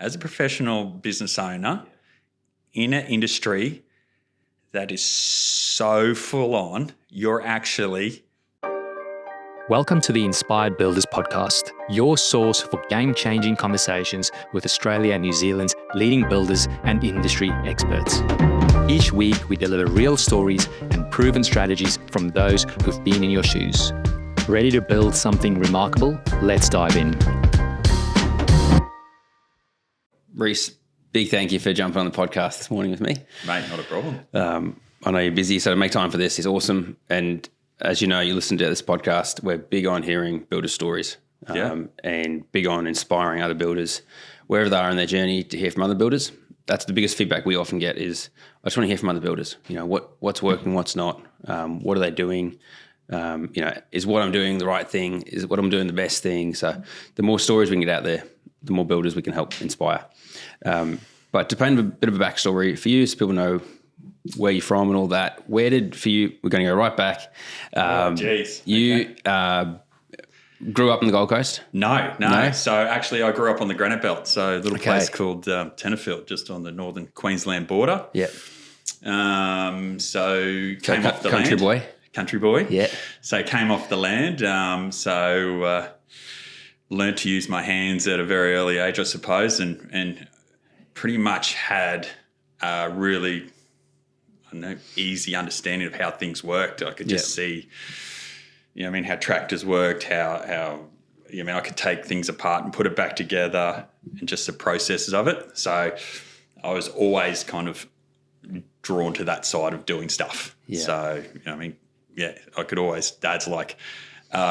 as a professional business owner in an industry that is so full on, you're actually... Welcome to the Inspired Builders podcast, your source for game-changing conversations with Australia and New Zealand's leading builders and industry experts. Each week, we deliver real stories and proven strategies from those who've been in your shoes. Ready to build something remarkable? Let's dive in. Reece, big thank you for jumping on the podcast this morning with me. Mate, not a problem. I know you're busy, so to make time for this is awesome. And as you know, you listen to this podcast, we're big on hearing builder stories and big on inspiring other builders, wherever they are in their journey, to hear from other builders. That's the biggest feedback we often get is, I just want to hear from other builders. You know, what's working, what's not, what are they doing? Is what I'm doing the right thing? Is what I'm doing the best thing? So the more stories we can get out there, the more builders we can help inspire. But to paint a bit of a backstory for you, so people know where you're from and all that, we're going to go right back. You grew up in the Gold Coast? No. So actually I grew up on the Granite Belt, so a little place called Tenterfield, just on the northern Queensland border. Yeah. So came off the country land. Country boy. Yeah. So came off the land. Learned to use my hands at a very early age, I suppose, and pretty much had really easy understanding of how things worked. I could just see, how tractors worked, how I could take things apart and put it back together, and just the processes of it. So I was always kind of drawn to that side of doing stuff. Yeah. So, I could always, Dad's like,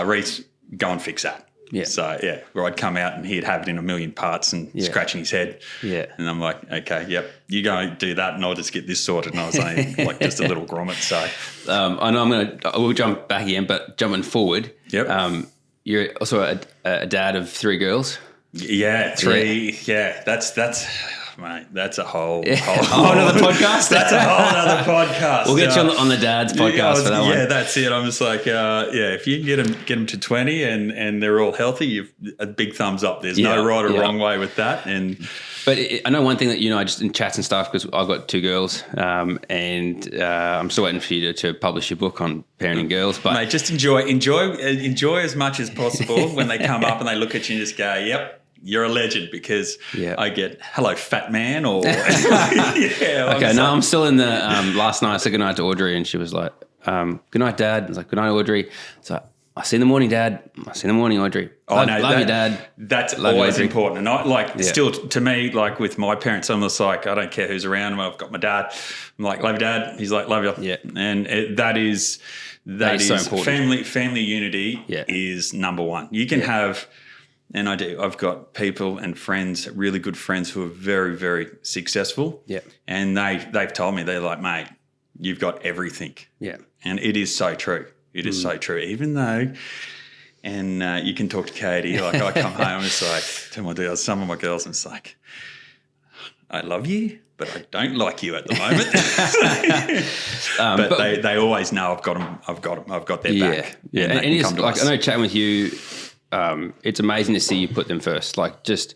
Reece, go and fix that. Yeah. So, where I'd come out and he'd have it in a million parts and scratching his head. Yeah. And I'm like, okay, yep, you go do that and I'll just get this sorted. And I was only like just a little grommet. So, I know we'll jump back again, but jumping forward. Yep. You're also a dad of 3 girls. Yeah, 3. Yeah. That's mate, that's a whole other podcast. That's a whole other podcast. We'll get you on the dad's podcast for that one. Yeah, that's it. I'm just like, if you can get them to 20 and they're all healthy, you've a big thumbs up. There's no right or wrong way with that. But I know one thing that, just in chats and stuff, because I've got 2 girls and I'm still waiting for you to publish your book on parenting girls. But mate, just enjoy as much as possible when they come up and they look at you and just go, yep, you're a legend, because I get, hello, fat man, or... I'm still in the... last night I said goodnight to Audrey and she was like, good night, Dad. I was like, good night, Audrey. So I'll see you in the morning, Dad. I'll see you in the morning, Audrey. Love you, Dad. That's always important. And still, to me, like with my parents, I'm just like, I don't care who's around. I've got my dad. I'm like, love you, Dad. He's like, love you. Yeah. And that is so important. Family unity is number one. You can have... And I do. I've got people and friends, really good friends, who are very, very successful. Yeah. And they've told me, they're like, mate, you've got everything. Yeah. And it is so true. It is so true. Even though, and you can talk to Katie, like I come home, I'm just like, tell some of my girls, I'm just like, I love you, but I don't like you at the moment. But they always know I've got them. I've got their back. Yeah. And it's like, I know chatting with you, it's amazing to see you put them first, like just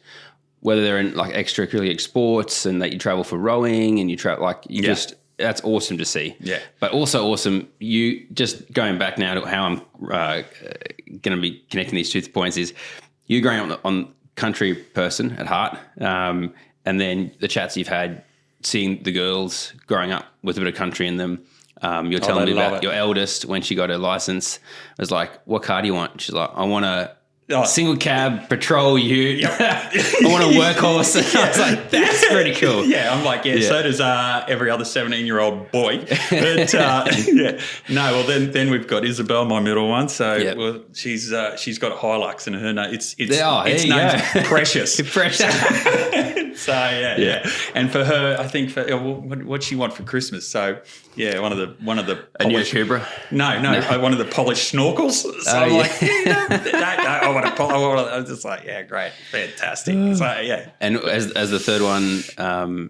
whether they're in like extracurricular sports and that you travel for rowing and you travel, like you just, that's awesome to see. Yeah. But also awesome, you just going back now to how I'm going to be connecting these 2 points is you growing up on country person at heart, and then the chats you've had, seeing the girls growing up with a bit of country in them. You're telling me about your eldest when she got her license. I was like, what car do you want? She's like, I want a single cab patrol ute. Yep. I want a workhorse. I was like, that's pretty cool. Yeah, I'm like, so does every other 17-year-old boy. But no, well then we've got Isabel, my middle one. So she's got a Hilux in her name. It's named Precious. Precious. So and for her, I think what she want for Christmas. So one of the a new Cobra. No, one of the polished snorkels. So I'm like, I was just like, great, fantastic. So And as the third one,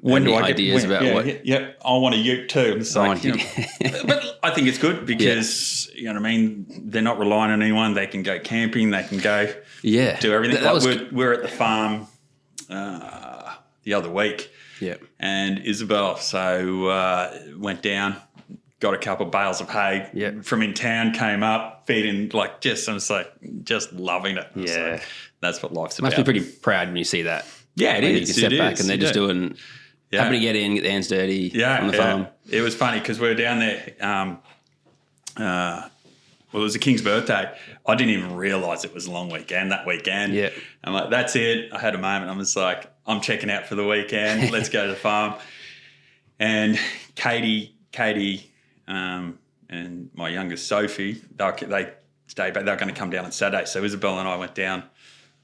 when do I ideas about what? Yeah, I want a ute too. It's like, but I think it's good because they're not relying on anyone. They can go camping. They can go do everything. We're at the farm. the other week. Yeah. And Isabel, went down, got a couple of bales of hay from in town, came up, feeding just loving it. Yeah. That's what life's about. Must be pretty proud when you see that. Yeah, it is. You can step back and they're just doing, happy to get in, get their hands dirty on the farm. It was funny because we were down there. It was the King's birthday. I didn't even realise it was a long weekend that weekend. Yeah. I'm like, that's it. I had a moment. I'm just like, I'm checking out for the weekend. Let's go to the farm. And Katie, and my youngest Sophie, they stayed back. They were going to come down on Saturday. So Isabel and I went down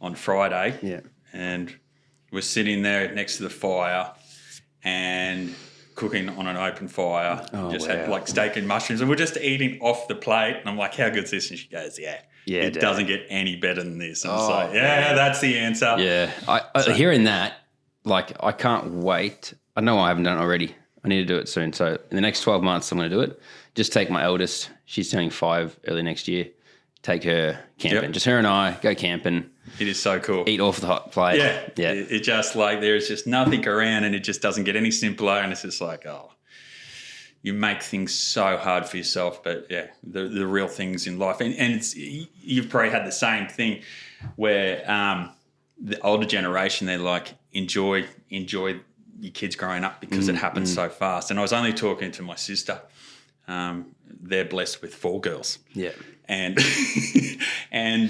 on Friday. Yeah. And we're sitting there next to the fire and cooking on an open fire. Had like steak and mushrooms, and we're just eating off the plate. And I'm like, how good's this? And she goes, it doesn't get any better than this. And I was like, that's the answer. Yeah. Hearing that, like, I can't wait. I know I haven't done it already. I need to do it soon. So in the next 12 months, I'm going to do it. Just take my eldest. She's turning 5 early next year. Take her camping. Yep. Just her and I go camping. It is so cool. Eat off the hot plate. Yeah. It just like there's just nothing around, and it just doesn't get any simpler. And it's just like, you make things so hard for yourself. But the real things in life, and it's, you've probably had the same thing where the older generation, they're like, enjoy your kids growing up because it happens so fast. And I was only talking to my sister. They're blessed with 4 girls. Yeah. And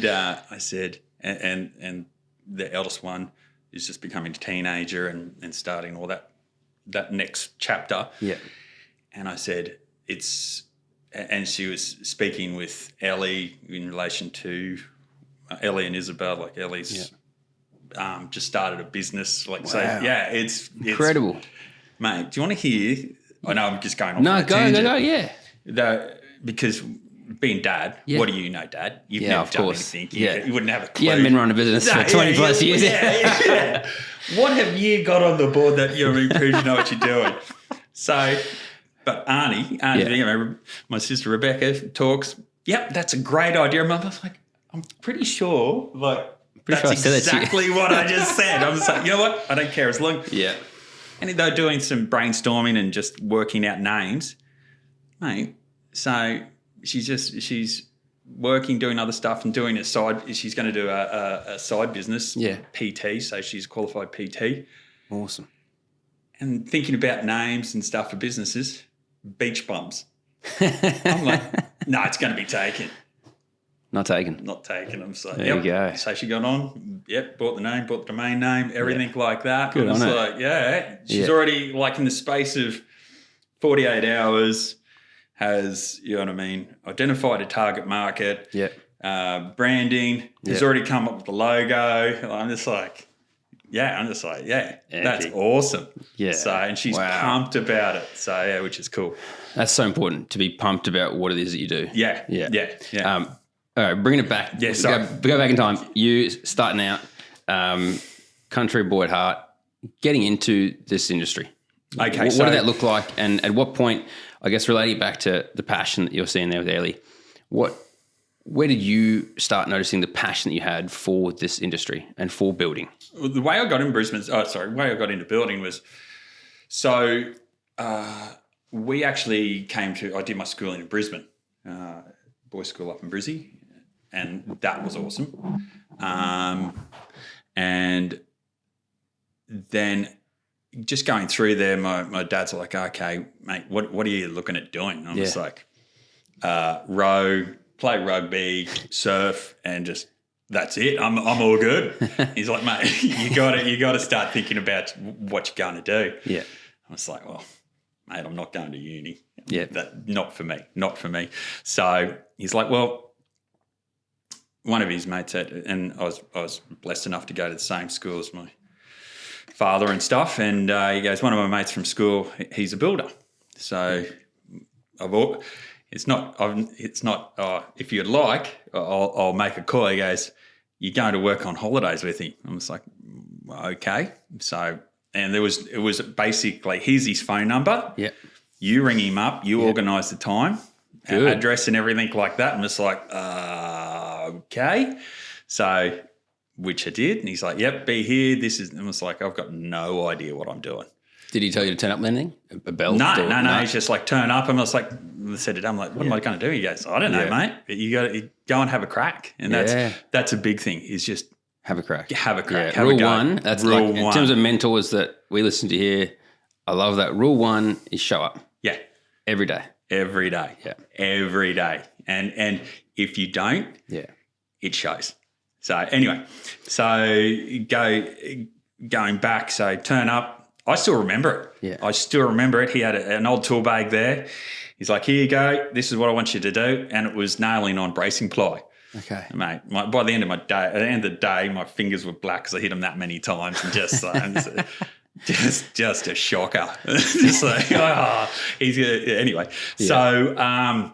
I said, and the eldest one is just becoming a teenager and starting all that next chapter. Yeah. And I said, and she was speaking with Ellie in relation to Ellie and Isabel, like Ellie's just started a business. Like, so it's incredible. Mate, do you want to hear? I know I'm just going off. No, go, yeah. Because being dad, what do you know, Dad? You've never done anything. You wouldn't have a clue. You haven't been running a business for 20 plus years. Yeah. What have you got on the board that you know what you're doing? So, but Arnie, you know, my sister Rebecca talks, that's a great idea. And I was like, I'm pretty sure, that's exactly what I just said. I was like, you know what? I don't care as long. Yeah. And they're doing some brainstorming and just working out names, mate. So she's working, doing other stuff and doing she's going to do a side business, PT. So she's a qualified PT. Awesome. And thinking about names and stuff for businesses, beach bums. I'm like, no, it's going to be taken. Not taken. I'm so, there you go. So she got on, bought the name, bought the domain name, everything like that. Good on it. Like, she's already, like, in the space of 48 hours, has, you know what I mean, identified a target market, branding, has already come up with the logo. I'm just like, that's awesome. Yeah. So, and she's pumped about it. So, which is cool. That's so important, to be pumped about what it is that you do. Yeah. All right, bringing it back. Yeah, sorry. Go back in time. You starting out, country boy at heart, getting into this industry. Okay. What did that look like? And at what point, I guess relating back to the passion that you're seeing there with Ellie, where did you start noticing the passion that you had for this industry and for building? The way I got into building was, we actually I did my schooling in Brisbane, boys' school up in Brizzy, and that was awesome. And then just going through there, my dad's like, okay, mate, what are you looking at doing? I'm just like, row, play rugby, surf, and just that's it. I'm all good. He's like, mate, you got to start thinking about what you're going to do. Yeah. I was like, well, mate, I'm not going to uni. Yeah. Not for me. So he's like, well, one of his mates and I was blessed enough to go to the same school as my father and stuff. And he goes, one of my mates from school, he's a builder. So it's not, if you'd like, I'll make a call. He goes, you're going to work on holidays with him. I was like, okay. So, and it was basically, here's his phone number. Yeah. You ring him up, you organise the time, address and everything like that. And it's like, okay. So which I did. And he's like, yep, be here. And I was like, I've got no idea what I'm doing. Did he tell you to turn up anything? A belt? No. He's just like, turn up. And I was like, I said to him, like, what am I going to do? He goes, I don't know, mate. You got to go and have a crack. And that's a big thing, is just have a crack. Have a crack. Yeah. Have Rule a go. one, that's Rule like, one. in terms of mentors that we listen to here, I love that. Rule one is show up. Yeah. Every day. Every day. Yeah. Every day. And if you don't, it shows. So anyway, going back, so turn up. I still remember it. Yeah. I still remember it. He had an old tool bag there. He's like, here you go. This is what I want you to do. And it was nailing on bracing ply. Okay. Mate, by the end of my day, at the end of the day, my fingers were black because I hit them that many times, and just a shocker. Just like, anyway. Yeah. So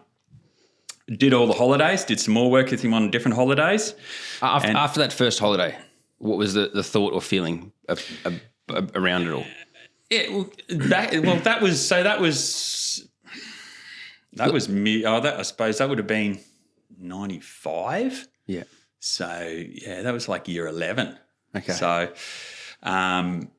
did all the holidays, did some more work with him on different holidays. After that first holiday, what was the thought or feeling around it all? Yeah, that was me. I suppose that would have been 95. Yeah. So that was like year 11. Okay. So, and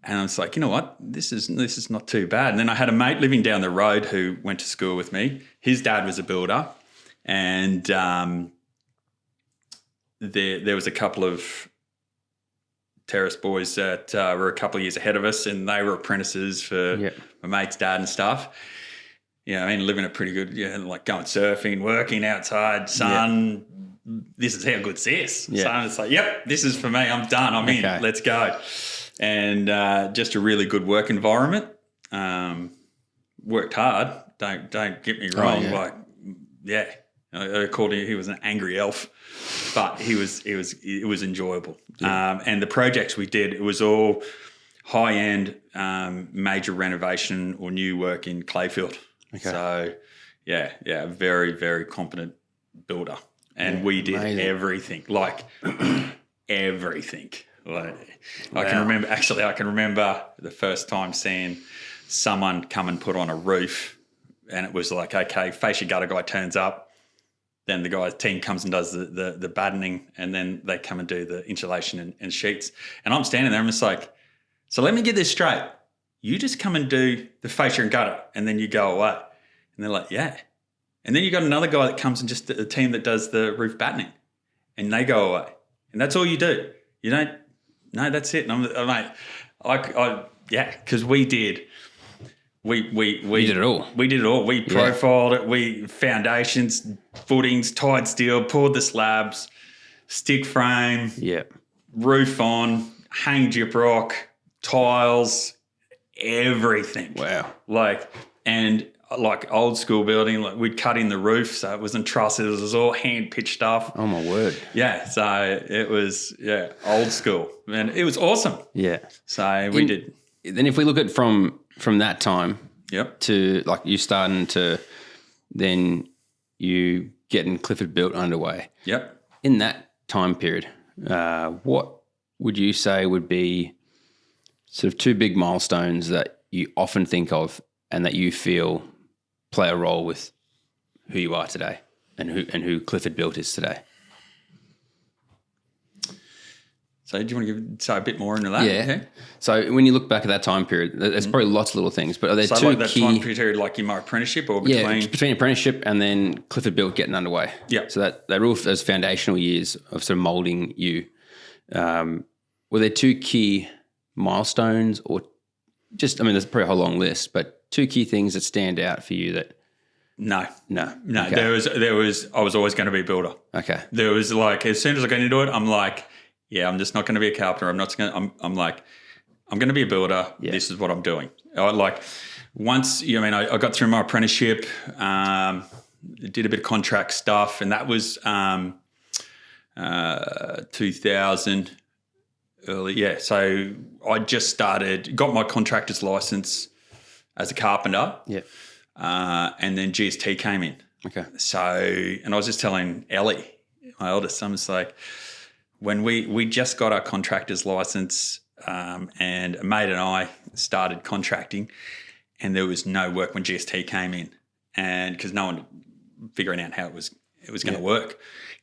I was like, you know what, this is not too bad. And then I had a mate living down the road who went to school with me. His dad was a builder, and there was a couple of terrace boys that were a couple of years ahead of us, and they were apprentices for my mate's dad and stuff. Yeah, I mean, living a pretty good, like going surfing, working outside, sun. Yeah. This is how good's this. Yeah. So it's like, yep, this is for me. I'm done. I'm in. Let's go. And just a really good work environment. Worked hard. Don't get me wrong. I called him. He was an angry elf, but it was enjoyable. Yeah. And the projects we did, it was all high end, major renovation or new work in Clayfield. Okay. So, very, very competent builder. And we did everything, like everything. Like, wow. I can remember the first time seeing someone come and put on a roof, and it was like, okay, fascia gutter guy turns up, then the guy's team comes and does the battening, and then they come and do the insulation and sheets. And I'm standing there, I'm just like, so let me get this straight. You just come and do the fascia and gutter, and then you go away. And they're like, yeah. And then you got another guy that comes and just the team that does the roof battening, and they go away. And that's all you do. You don't, no, that's it. And I'm like, because we did. We did it all. We did it all. We profiled it. We foundations, footings, tied steel, poured the slabs, stick frame, roof on, hang gyprock, tiles, everything. Wow. Like old school building, like we'd cut in the roof, so it wasn't trusses, it was all hand pitched stuff. Oh my word. Yeah, so it was old school. And it was awesome. Yeah. So we did. Then if we look at from that time to like you starting to then you getting Clifford built underway. Yep. In that time period, what would you say would be sort of two big milestones that you often think of and that you feel play a role with who you are today and who Clifford built is today? So do you want to say a bit more into that? Yeah. Okay. So when you look back at that time period, there's probably lots of little things, but are there two like that key... time period, like in my apprenticeship or between? Yeah, between apprenticeship and then Clifford built getting underway. Yeah. So that those foundational years of sort of moulding you, were there two key milestones or just, I mean, there's probably a whole long list, but two key things that stand out for you that... No. Okay. There was, I was always going to be a builder. Okay. There was like, as soon as I got into it, I'm like, I'm just not going to be a carpenter. I'm like, I'm going to be a builder. Yeah. This is what I'm doing. Once, I got through my apprenticeship, did a bit of contract stuff, and that was 2000 early. Yeah. So I just got my contractor's license as a carpenter. Yeah. And then GST came in. Okay. So, and I was just telling Ellie, my oldest son, was like, when we just got our contractor's license, and a mate and I started contracting, and there was no work when GST came in, and because no one figuring out how it was it was going to work.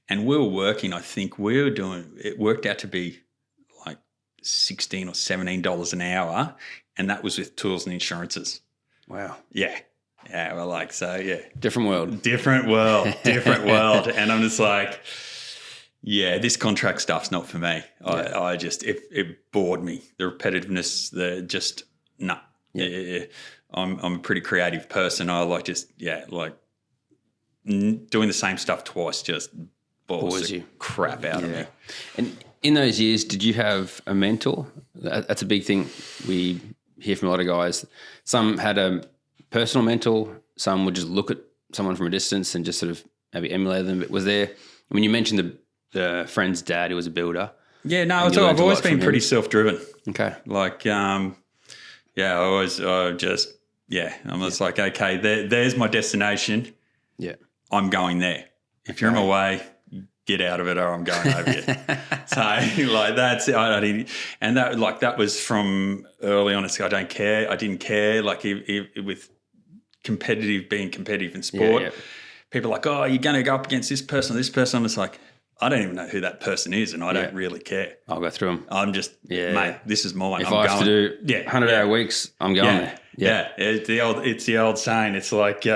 And we were working, I think it worked out to be like $16 or $17 an hour, and that was with tools and insurances. Wow. Yeah. Yeah, well, like, so, yeah. Different world. Different world. And I'm just like, yeah, this contract stuff's not for me. I just, it bored me. The repetitiveness, no. Yeah. I'm a pretty creative person. I like doing the same stuff twice just bores the crap out of me. And in those years, did you have a mentor? That's a big thing we hear from a lot of guys. Some had a personal mentor. Some would just look at someone from a distance and just sort of maybe emulate them. But was there, I mean, you mentioned the friend's dad who was a builder. Yeah, no, I've always been pretty self-driven. Okay. Like, I'm just like, okay, there's my destination. Yeah. I'm going there. If you're in my way, get out of it, or I'm going over you. So like that's and that was from early on. I don't care. I didn't care. Like with being competitive in sport, people are like, oh, you're going to go up against this person. I'm just like, I don't even know who that person is, and I don't really care. I'll go through them. I'm just, mate, this is mine. If I have to do 100-hour weeks, I'm going there. Yeah. It's the old saying. It's like,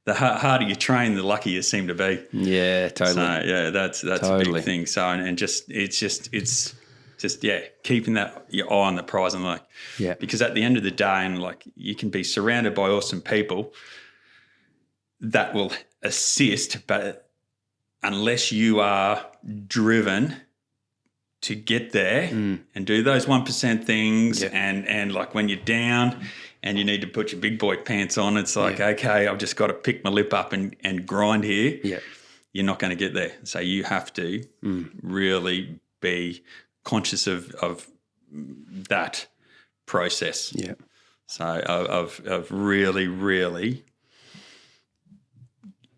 the harder you train, the luckier you seem to be. Yeah, totally. So yeah, that's totally a big thing. So and it's just keeping your eye on the prize, and like because at the end of the day, and like you can be surrounded by awesome people that will assist, but unless you are driven to get there and do those 1% things, and like when you're down and you need to put your big boy pants on, it's like, okay, I've just got to pick my lip up and grind here. Yeah. You're not going to get there. So you have to really be conscious of that process. Yeah. So of really, really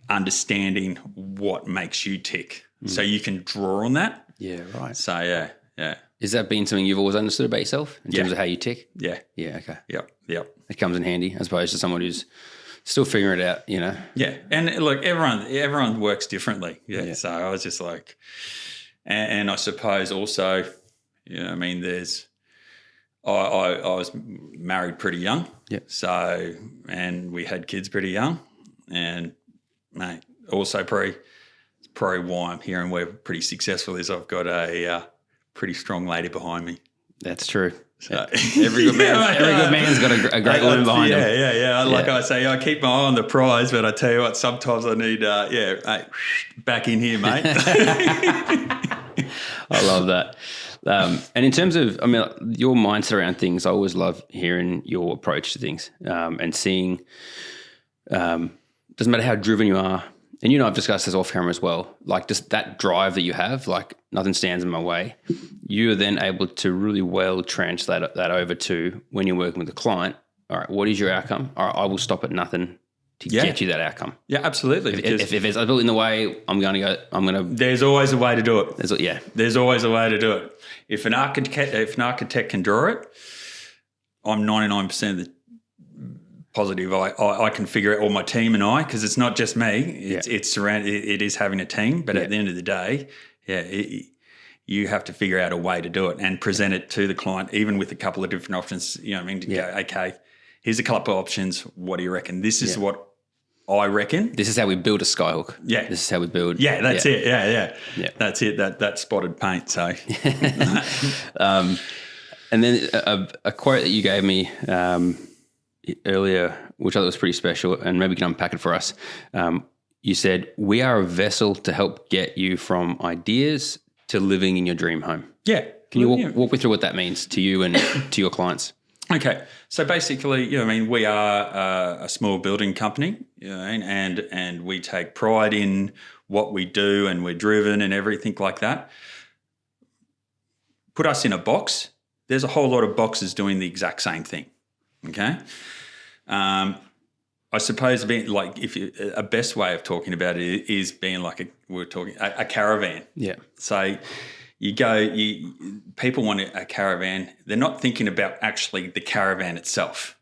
understanding what makes you tick so you can draw on that. Yeah, right. So, yeah. Has that been something you've always understood about yourself in terms of how you tick? Yeah. Yeah, okay. Yep. It comes in handy as opposed to someone who's still figuring it out, you know? Yeah. And look, everyone works differently. Yeah. So I was just like, and I suppose also, I mean, I was married pretty young. Yeah. So, and we had kids pretty young, and mate, also probably why I'm here and we're pretty successful is I've got a pretty strong lady behind me. That's true. So, every good man's got a great woman behind him. Yeah. Like I say, I keep my eye on the prize, but I tell you what, sometimes I need, back in here, mate. I love that. And in terms of, I mean, your mindset around things, I always love hearing your approach to things and seeing, doesn't matter how driven you are, and you know I've discussed this off camera as well, like just that drive that you have, like nothing stands in my way, you are then able to really well translate that over to when you're working with a client. All right, what is your outcome? All right, I will stop at nothing to get you that outcome. Yeah, absolutely. If there's a bill in the way, There's always a way to do it. There's always a way to do it. If an architect can draw it, I'm 99% of the positive. I can figure it, or my team and I, because it's not just me. It's surrounded. It is having a team, but at the end of the day, you have to figure out a way to do it and present it to the client, even with a couple of different options. You know what I mean? To go, okay, here's a couple of options. What do you reckon? This is what I reckon. This is how we build a skyhook. Yeah. This is how we build. Yeah, that's it. Yeah. That's it. That spotted paint. So, and then a quote that you gave me earlier, which I thought was pretty special, and maybe you can unpack it for us. You said, "We are a vessel to help get you from ideas to living in your dream home." Yeah. Can you walk me through what that means to you and to your clients? Okay. So basically, we are a small building company, and we take pride in what we do, and we're driven and everything like that. Put us in a box. There's a whole lot of boxes doing the exact same thing. Okay. I suppose being like, a best way of talking about it is being like a caravan. Yeah. So people want a caravan. They're not thinking about actually the caravan itself.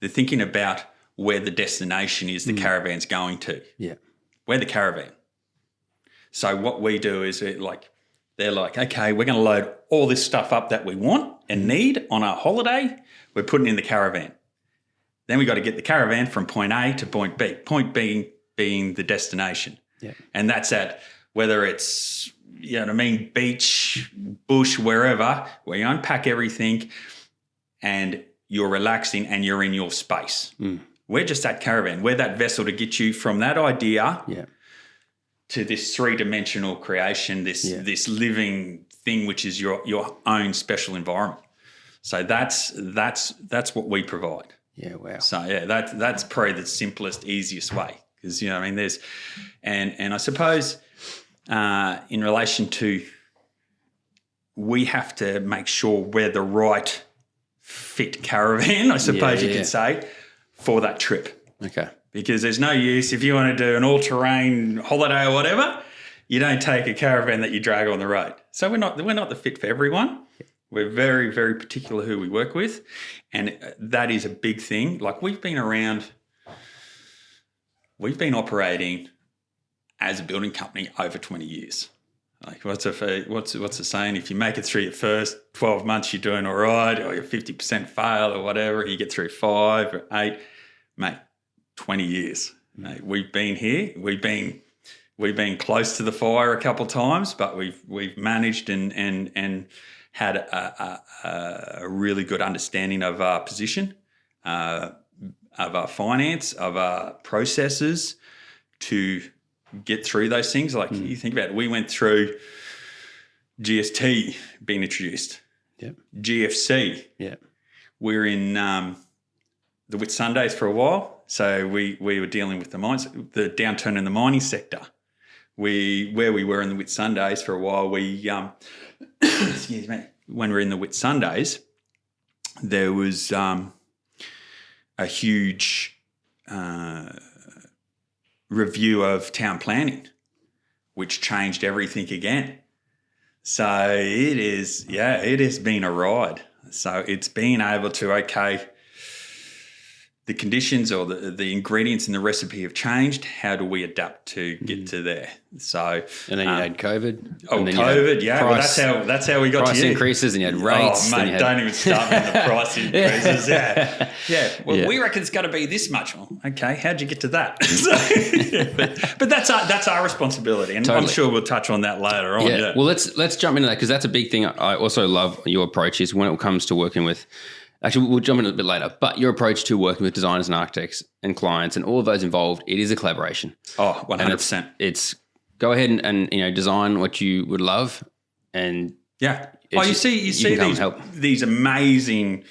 They're thinking about where the destination is the caravan's going to. Yeah. We're the caravan. So what we do is they're like, okay, we're going to load all this stuff up that we want and need on our holiday. We're putting in the caravan. Then we got to get the caravan from point A to point B. Point B being the destination. Yeah. And that's at whether it's, you know what I mean, beach, bush, wherever, where you unpack everything and you're relaxing and you're in your space. We're just that caravan. We're that vessel to get you from that idea to this three-dimensional creation, this living thing, which is your own special environment. So that's what we provide. Yeah, wow. So that's probably the simplest, easiest way, because you know what I mean. There's, and I suppose in relation to, we have to make sure we're the right fit caravan, I suppose you could say, for that trip. Okay. Because there's no use if you want to do an all-terrain holiday or whatever, you don't take a caravan that you drag on the road. So we're not the fit for everyone. We're very, very particular who we work with, and that is a big thing. Like we've been operating as a building company over 20 years. Like what's the saying? If you make it through your first 12 months, you're doing all right, or you're 50% fail or whatever, you get through 5 or 8, mate. 20 years. Mate, we've been here. We've been close to the fire a couple of times, but we've managed and had a really good understanding of our position, of our finance, of our processes to get through those things. Like you think about it, we went through GST being introduced, GFC. Yeah, we're in the Whitsundays for a while. So we were dealing with the downturn in the mining sector. Where we were in the Whitsundays for a while, excuse me, when we were in the Whitsundays, there was a huge review of town planning, which changed everything again. So it has been a ride. So it's being able to, the conditions or the ingredients in the recipe have changed. How do we adapt to get to there? So, and then you had COVID. Oh, COVID, yeah. Price, well, that's how we got price to you. Increases, and you had rates. Oh, mate, don't even start me on the price increases. Yeah. Well, we reckon it's got to be this much. Well, okay, how'd you get to that? But that's our responsibility, and totally. I'm sure we'll touch on that later on. Yeah. Well, let's jump into that, because that's a big thing. I also love your approach is when it comes to working with. Actually, we'll jump in a bit later, but your approach to working with designers and architects and clients and all of those involved, it is a collaboration. Oh, 100%. It's go ahead and design what you would love, and you see these amazing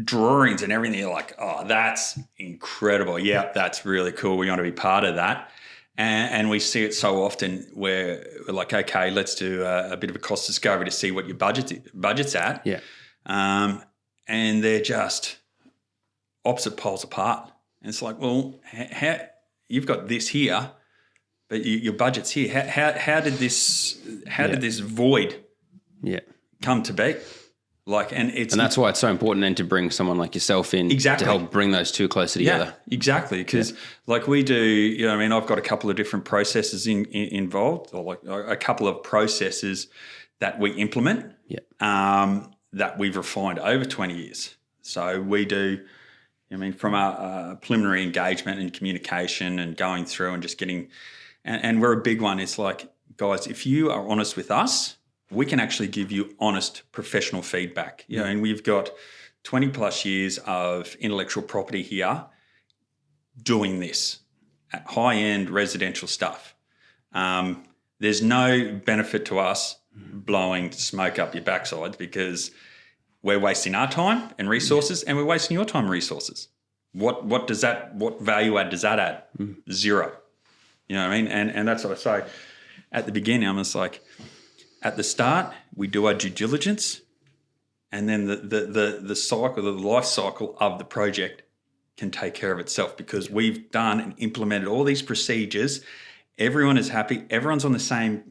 drawings and everything. You're like, oh, that's incredible. Yeah, that's really cool. We want to be part of that. And we see it so often where we're like, okay, let's do a bit of a cost discovery to see what your budget's at. Yeah. And they're just opposite poles apart. And it's like, well, how you've got this here, but your budget's here. How did this void come to be? And that's why it's so important then to bring someone like yourself in to help bring those two closer together. Yeah, exactly. Because like we do, I've got a couple of different processes involved, or like a couple of processes that we implement. Yeah. That we've refined over 20 years. So we do, from our preliminary engagement and communication and going through and just getting, and we're a big one. It's like, guys, if you are honest with us, we can actually give you honest professional feedback. And we've got 20 plus years of intellectual property here doing this at high-end residential stuff. There's no benefit to us blowing smoke up your backside, because we're wasting our time and resources, and we're wasting your time and resources. What value add does that add? Zero. You know what I mean? And that's what I say at the beginning. I'm just like, at the start, we do our due diligence, and then the cycle, the life cycle of the project can take care of itself, because we've done and implemented all these procedures. Everyone is happy. Everyone's on the same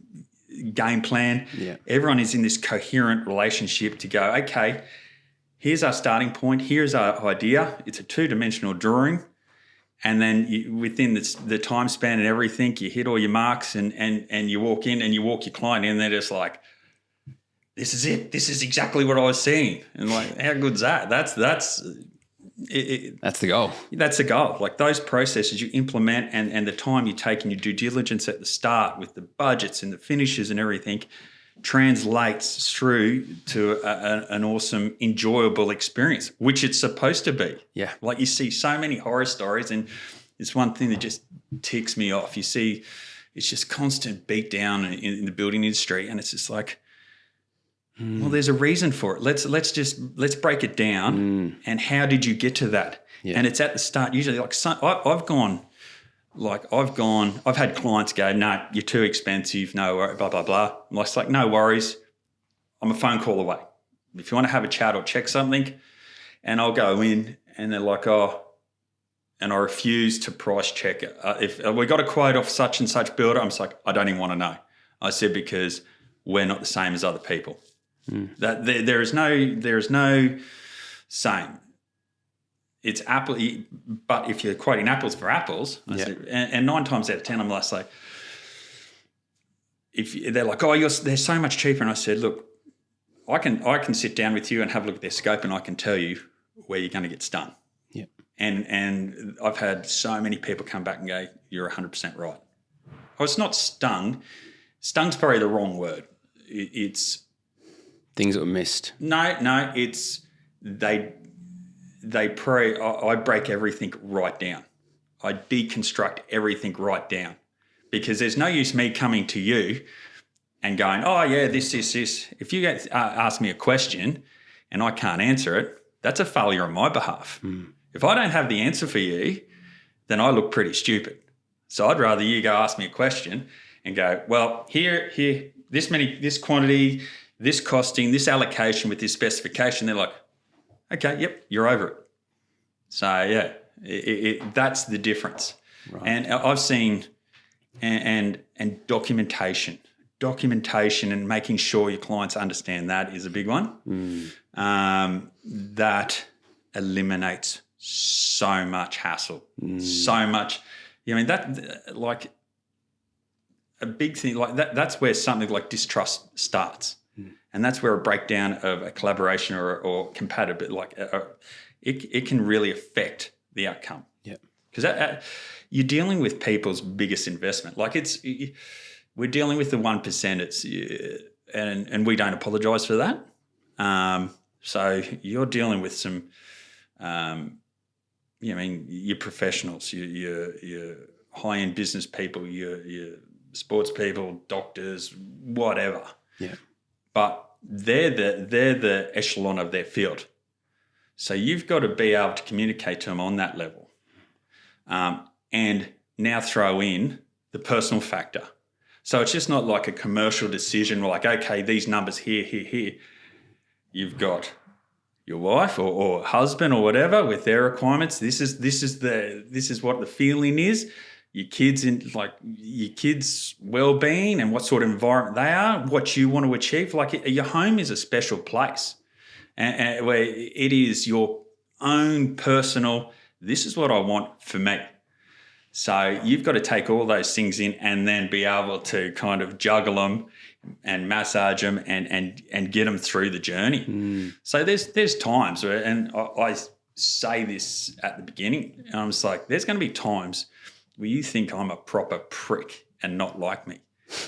game plan. Yeah. Everyone is in this coherent relationship to go, okay, here's our starting point. Here's our idea. It's a 2-dimensional drawing. And then within the time span and everything, you hit all your marks and you walk in and you walk your client in, and they're just like, this is it. This is exactly what I was seeing. And like, how good's that? That's the goal. That's the goal. Like those processes you implement and the time you take and your due diligence at the start with the budgets and the finishes and everything translates through to an awesome, enjoyable experience, which it's supposed to be. Yeah. Like you see so many horror stories, and it's one thing that just ticks me off. You see it's just constant beat down in the building industry, and it's just like, well, there's a reason for it. Let's break it down. And how did you get to that? Yeah. And it's at the start. Usually, like I've had clients go, no, you're too expensive, no, blah, blah, blah. I'm like, no worries. I'm a phone call away. If you want to have a chat or check something, and I'll go in and they're like, oh, and I refuse to price check it. If we got a quote off such and such builder, I'm just like, I don't even want to know. I said, because we're not the same as other people. That there is no same. It's apple, but if you're quoting apples for apples, said, and 9 times out of 10, I'm like, if they're like, oh, they're so much cheaper, and I said, look, I can sit down with you and have a look at their scope, and I can tell you where you're going to get stung. Yeah, and I've had so many people come back and go, you're 100% right. Oh, it's not stung. Stung's probably the wrong word. It's things that were missed. No, it's I break everything right down. I deconstruct everything right down, because there's no use me coming to you and going, oh, yeah, this. If you ask me a question and I can't answer it, that's a failure on my behalf. If I don't have the answer for you, then I look pretty stupid. So I'd rather you go ask me a question and go, well, here, this quantity, this costing, this allocation with this specification. They're like, okay, yep, you're over it. So, yeah, that's the difference. Right. And I've seen and documentation and making sure your clients understand that is a big one. That eliminates so much hassle, so much. I mean, that like a big thing like that. That's where something like distrust starts. And that's where a breakdown of a collaboration or compatibility, like it can really affect the outcome. Yeah, because you're dealing with people's biggest investment. Like we're dealing with the 1%. And we don't apologise for that. So you're dealing with some, your professionals, your high-end business people, your sports people, doctors, whatever. Yeah. But they're the echelon of their field. So you've got to be able to communicate to them on that level. And now throw in the personal factor. So it's just not like a commercial decision. We're like, okay, these numbers here. You've got your wife or husband or whatever with their requirements. This is what the feeling is. Your kids' well-being and what sort of environment they are, what you want to achieve. Like your home is a special place, and where it is your own personal. This is what I want for me. So you've got to take all those things in and then be able to kind of juggle them and massage them and get them through the journey. So there's times where, and I say this at the beginning, and I'm just like, there's going to be times where you think I'm a proper prick and not like me.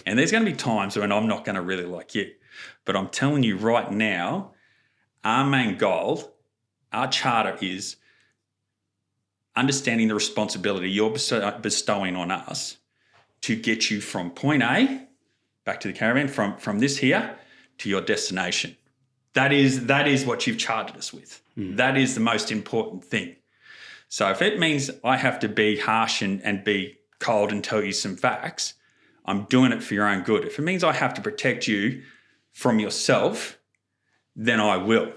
And there's going to be times when I'm not going to really like you. But I'm telling you right now, our main goal, our charter is understanding the responsibility you're bestowing on us to get you from point A, back to the caravan, from this here to your destination. That is what you've chartered us with. That is the most important thing. So if it means I have to be harsh and be cold and tell you some facts, I'm doing it for your own good. If it means I have to protect you from yourself, then I will.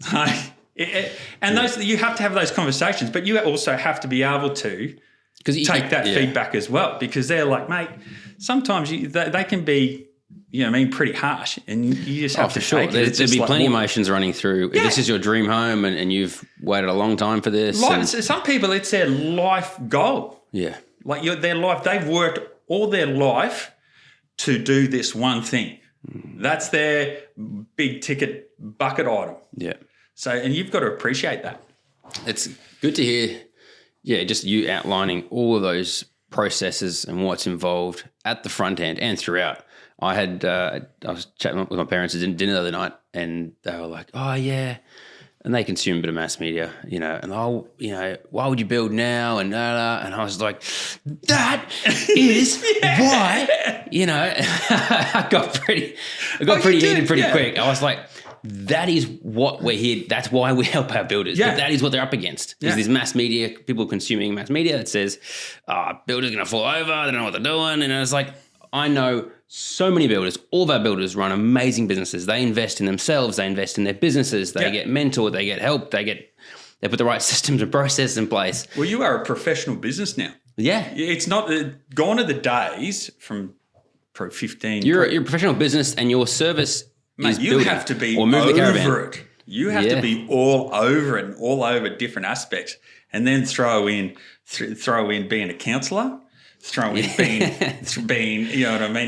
Those you have to have those conversations, but you also have to be able to take that feedback as well, because they're like, mate, sometimes they can be pretty harsh, and you just have to for sure. take it. There'd be plenty of emotions running through. If this is your dream home and you've waited a long time for this. Some people, it's their life goal. Yeah. Like their life, they've worked all their life to do this one thing. That's their big ticket bucket item. Yeah. So, and you've got to appreciate that. It's good to hear, just you outlining all of those processes and what's involved at the front end and throughout. I was chatting with my parents at dinner the other night, and they were like, oh, yeah. And they consume a bit of mass media, and why would you build now? And and I was like, that is why, I got pretty heated pretty quick. I was like, that is what we're here. That's why we help our builders. Yeah. But that is what they're up against. Is this mass media, people consuming mass media that says, builders are going to fall over. They don't know what they're doing. And I was like, I know so many builders, all of our builders run amazing businesses. They invest in themselves. They invest in their businesses. They get mentored. They get help. They put the right systems and processes in place. Well, you are a professional business now. Yeah. It's not gone are the days from Pro 15. You're a professional business, and your service is you building have to be or move the caravan. over it. You have to be all over it and all over different aspects, and then throw in being a counsellor, throw in being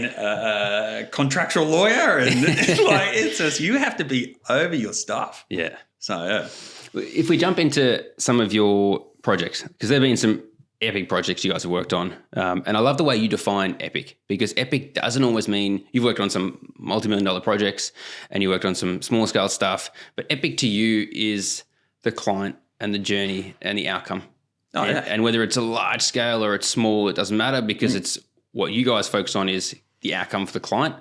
a contractual lawyer, and it's just you have to be over your stuff. Yeah. So if we jump into some of your projects, because there have been some epic projects you guys have worked on, and I love the way you define epic, because epic doesn't always mean you've worked on some multi-million-dollar projects and you worked on some small scale stuff, but epic to you is the client and the journey and the outcome. And whether it's a large scale or it's small, it doesn't matter, because it's what you guys focus on is the outcome for the client.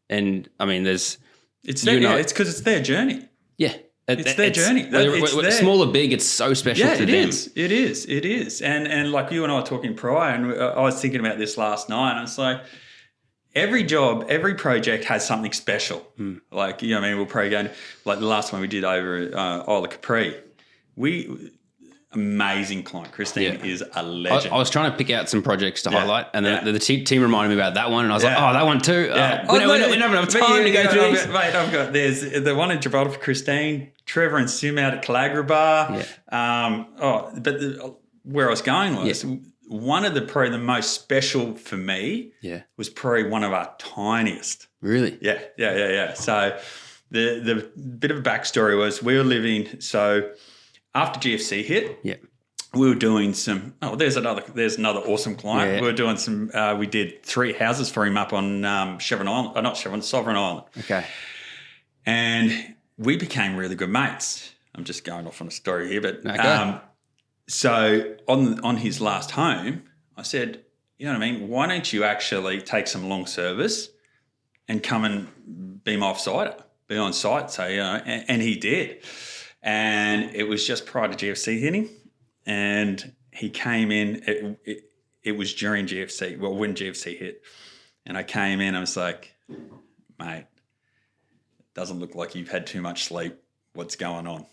And I mean, it's because it's their journey. Yeah. It's their journey. Whether small or big, it's so special to them. It is. And like you and I were talking prior, and I was thinking about this last night, and it's like every job, every project has something special. Like, we'll probably go, like the last one we did over Isle of Capri. Amazing client. Christine is a legend. I was trying to pick out some projects to highlight, and the team reminded me about that one, and I was like, oh, that one too. We don't have enough time to go through these. There's the one in Gibraltar for Christine, Trevor and Sim out at Calagrabah. Where I was going was one of probably the most special for me was probably one of our tiniest. Really? Yeah. So the bit of a backstory was we were living, after GFC hit, we were doing some. Oh, there's another awesome client. Yeah. We were doing some. We did 3 houses for him up on Sovereign Island. Okay. And we became really good mates. I'm just going off on a story here, but so on his last home, I said, why don't you actually take some long service and come and be on site? So and he did. And it was just prior to GFC hitting, and he came in. It was during GFC, when GFC hit, and I came in. I was like, "Mate, it doesn't look like you've had too much sleep. What's going on?"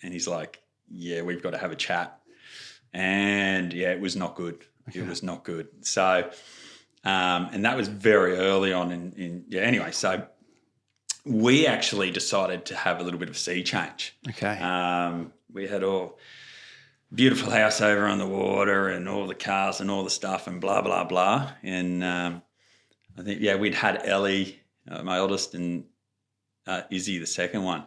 And he's like, "Yeah, we've got to have a chat." And it was not good. Okay. It was not good. So, and that was very early on. Anyway, so. We actually decided to have a little bit of a sea change. Okay. We had all beautiful house over on the water and all the cars and all the stuff and blah, blah, blah. And I think, we'd had Ellie, my oldest, and Izzy, the second one,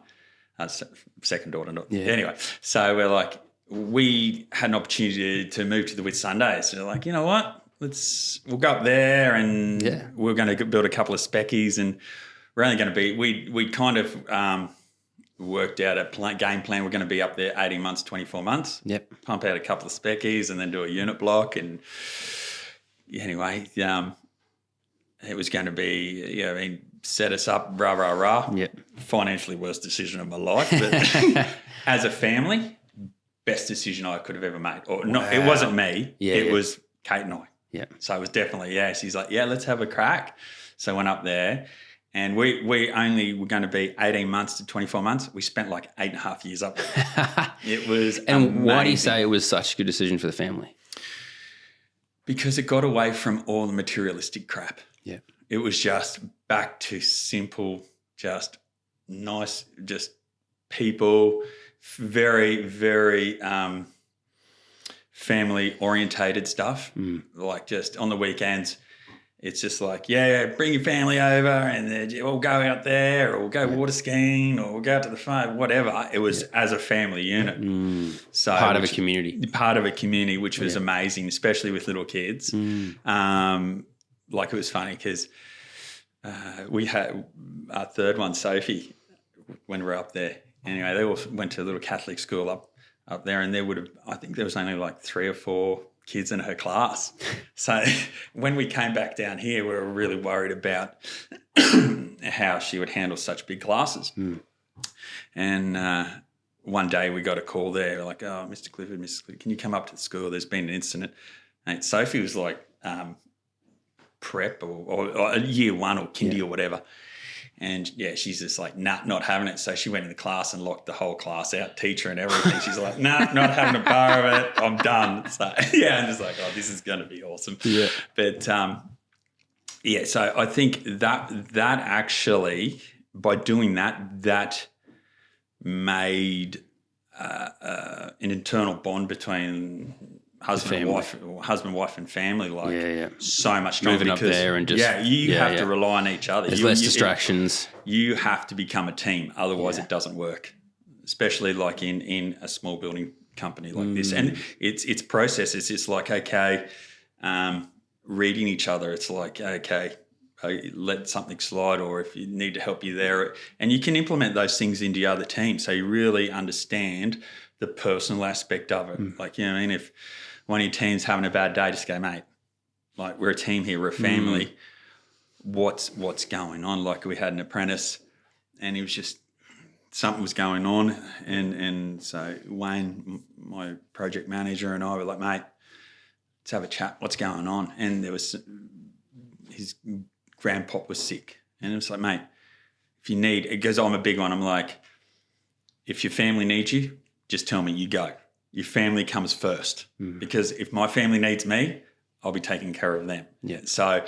second daughter. Anyway, so we're like, we had an opportunity to move to the Whitsundays. So we're like, you know what? We'll go up there and we're going to build a couple of speckies, and we're only going to be, we kind of worked out a game plan. We're going to be up there 18 months, 24 months. Yep. Pump out a couple of speckies and then do a unit block. And anyway, it was going to be, set us up, rah. Yep. Financially worst decision of my life. But as a family, best decision I could have ever made. Or not, it wasn't me. It was Kate and I. Yeah. So it was definitely, she's like, let's have a crack. So I went up there. And we only were going to be 18 months to 24 months. We spent like 8.5 years up there. It was And amazing. Why do you say it was such a good decision for the family? Because it got away from all the materialistic crap. Yeah. It was just back to simple, just nice, just people, very, very family orientated stuff. Like just on the weekends, it's just like, bring your family over and then we'll go out there or we'll go water skiing or we'll go out to the farm, whatever. It was as a family unit. So Part of a community. Part of a community, which was amazing, especially with little kids. Like it was funny because we had our third one, Sophie, when we were up there. Anyway, they all went to a little Catholic school up there, and I think there was only like 3 or 4 kids in her class. So when we came back down here, we were really worried about how she would handle such big classes. And one day we got a call there, like, oh, Mr. Clifford, can you come up to the school? There's been an incident. And Sophie was like prep or year 1 or kindy or whatever. And, she's just like, not having it. So she went in the class and locked the whole class out, teacher and everything. She's like, not having a bar of it. I'm done. So, I'm just like, oh, this is going to be awesome. Yeah. But, so I think that actually, by doing that made an internal bond between husband, wife, and family, so much stronger. Moving up there and just you have to rely on each other. There's less distractions. You have to become a team, otherwise it doesn't work. Especially like in a small building company like this, and it's processes. It's like reading each other. It's like let something slide, or if you need to help you there, and you can implement those things into your other team, so you really understand the personal aspect of it. Like, if one of your team's having a bad day, just go, mate, like we're a team here, we're a family. What's going on? Like we had an apprentice and he was just, something was going on. And so Wayne, my project manager, and I were like, mate, let's have a chat. What's going on? And there was, his grandpop was sick. And it was like, mate, if you need, because I'm a big one, I'm like, if your family needs you, just tell me, you go. Your family comes first, because if my family needs me, I'll be taking care of them. Yeah. So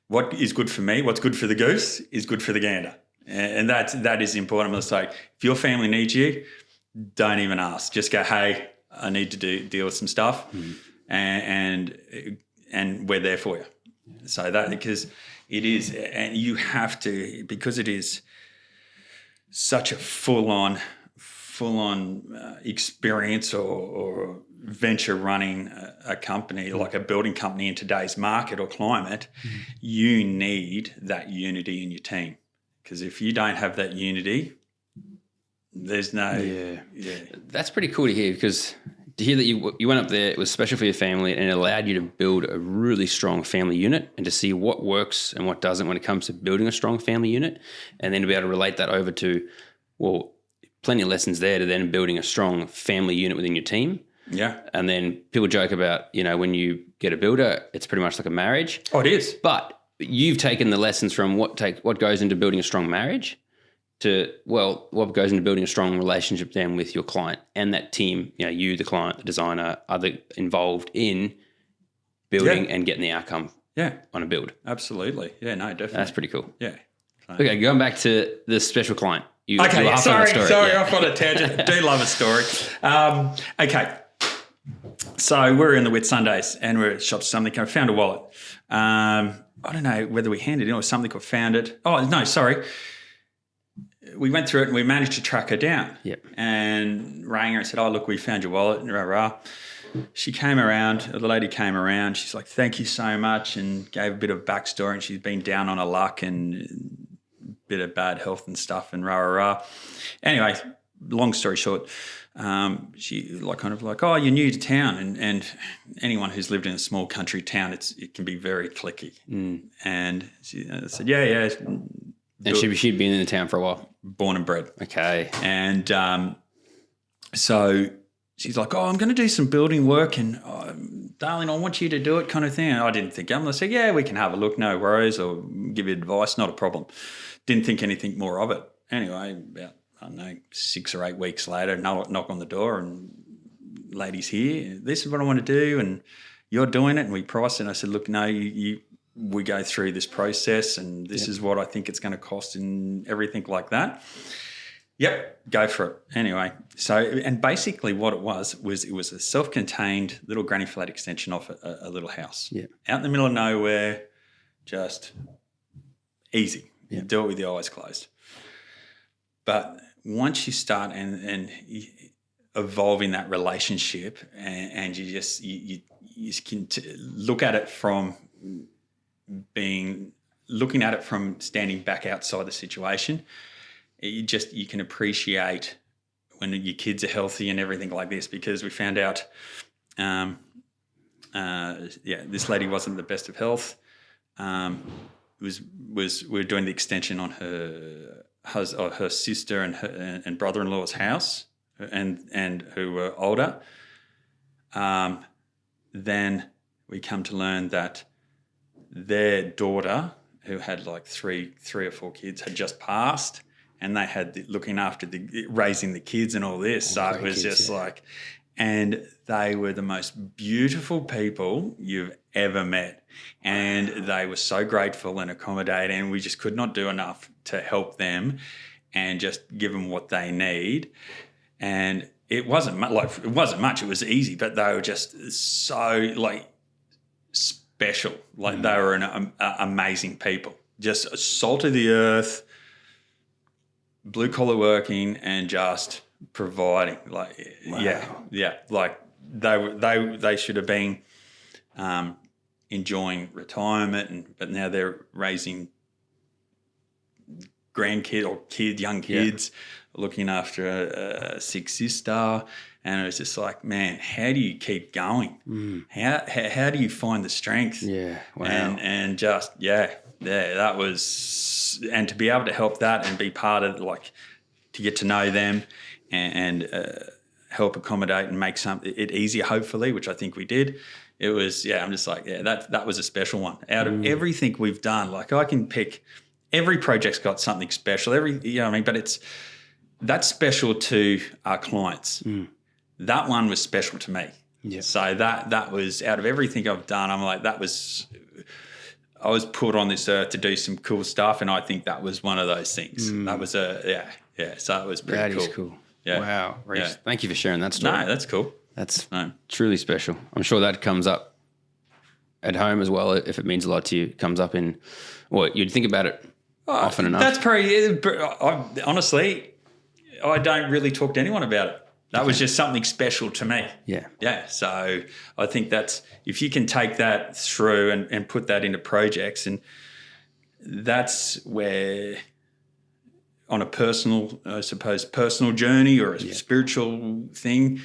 what is good for me, what's good for the goose is good for the gander. And that is important. I'm going to say, if your family needs you, don't even ask. Just go, hey, I need to deal with some stuff, and we're there for you. So that, because it is, and you have to, because it is such a full-on experience or venture running a company, like a building company in today's market or climate, you need that unity in your team. Because if you don't have that unity, there's no... That's pretty cool to hear, because to hear that you went up there, it was special for your family, and it allowed you to build a really strong family unit, and to see what works and what doesn't when it comes to building a strong family unit, and then to be able to relate that over to, well, plenty of lessons there to then building a strong family unit within your team. Yeah. And then people joke about, when you get a builder, it's pretty much like a marriage. Oh, it is. But you've taken the lessons from what goes into building a strong marriage to, what goes into building a strong relationship then with your client and that team, you, the client, the designer, other involved in building and getting the outcome on a build. Absolutely. Yeah, no, definitely. That's pretty cool. Yeah. So. Okay, going back to the special client. Sorry, off on a tangent. Do love a story. Okay. So we're in the Whitsundays and we're at Shop Something. I found a wallet. I don't know whether we handed it in or something or found it. Oh, no, sorry. We went through it and we managed to track her down. Yep. And rang her and said, oh, look, we found your wallet. And rah. She came around, the lady came around. She's like, thank you so much, and gave a bit of backstory. And she's been down on her luck and bit of bad health and stuff and rah. Anyway, long story short, she oh, you're new to town, and anyone who's lived in a small country town, it can be very cliquey. And she said, yeah. And she'd been in the town for a while? Born and bred. Okay. And so she's like, oh, I'm going to do some building work, and darling, I want you to do it, kind of thing. And I didn't think, I'm going to say, yeah, we can have a look, no worries, or give you advice, not a problem. Didn't think anything more of it. Anyway, about, 6 or 8 weeks later, knock on the door, and lady's here. This is what I want to do. And, you're doing it, and we priced it. And I said, look, no, we go through this process, and this is what I think it's going to cost and everything like that. Yep, go for it. Anyway, so, and basically what it was it was a self-contained little granny flat extension off a little house. Yeah. Out in the middle of nowhere, just easy. You do it with your eyes closed. But once you start and evolving that relationship, and you can look at it from looking at it from standing back outside the situation, you can appreciate when your kids are healthy and everything like this, because we found out, this lady wasn't the best of health. We were doing the extension on her sister and brother-in-law's house, and who were older. Then we come to learn that their daughter, who had like three or four kids, had just passed, and they had looking after raising the kids and all this. So it was just like, and they were the most beautiful people you've ever met. And they were so grateful and accommodating, and we just could not do enough to help them and just give them what they need. And it wasn't much, it was easy, but they were just so like special. Like they were an amazing people, just salt of the earth, blue collar working, and just providing. Like, like they should have been enjoying retirement, but now they're raising grandkids or young kids, looking after a sick sister. And it was just like, man, how do you keep going? How do you find the strength? Yeah, wow. And just, that was, and to be able to help that and be part of, like, to get to know them and help accommodate and make it easier, hopefully, which I think we did. It was, I'm just like, that was a special one. Out of everything we've done, like I can pick, every project's got something special, you know what I mean? But that's special to our clients. That one was special to me. Yeah. So that was, out of everything I've done, I'm like, I was put on this earth to do some cool stuff, and I think that was one of those things. That was so it was pretty cool. That is cool. Yeah. Wow, Reece, thank you for sharing that story. No, that's cool. That's truly special. I'm sure that comes up at home as well, if it means a lot to you. It comes up in, you'd think about it often enough. That's pretty, honestly, I don't really talk to anyone about it. That was just something special to me. Yeah. Yeah. So I think that's, if you can take that through and put that into projects, and that's where, on a personal, I suppose, personal journey or a spiritual thing,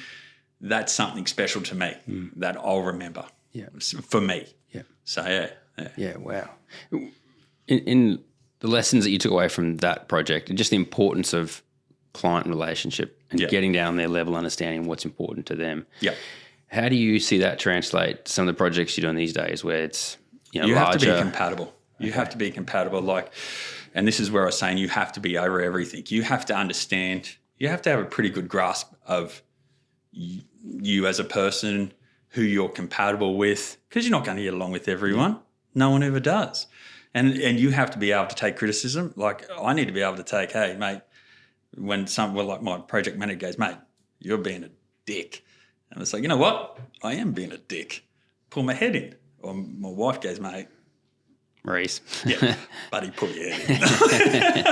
that's something special to me that I'll remember. Yeah. For me. Yeah. So Yeah. Wow. In the lessons that you took away from that project, and just the importance of client relationship and getting down their level, understanding what's important to them. Yeah. How do you see that translate to some of the projects you're doing these days, where it's you have to be compatible. You have to be compatible. Like, and this is where I was saying you have to be over everything. You have to understand. You have to have a pretty good grasp of you as a person, who you're compatible with, because you're not going to get along with everyone. Yeah. No one ever does. And you have to be able to take criticism. Like, I need to be able to take, hey, mate, when like my project manager goes, mate, you're being a dick. And it's like, you know what? I am being a dick. Pull my head in. Or my wife goes, mate. Reece. Yeah, buddy, pull your head in.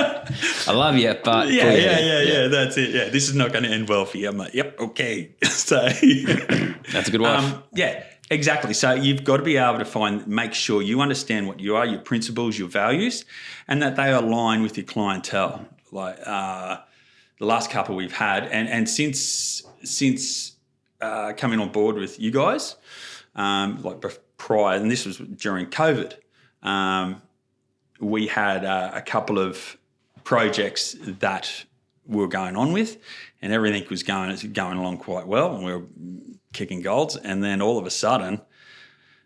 I love you, but yeah, that's it. Yeah, this is not going to end well for you. I'm like, yep, okay. So that's a good wife. Yeah, exactly. So you've got to be able to make sure you understand what you are, your principles, your values, and that they align with your clientele. Like the last couple we've had, and since coming on board with you guys, like prior, and this was during COVID, we had a couple of projects that we were going on with, and everything was going along quite well, and we were kicking goals. And then all of a sudden,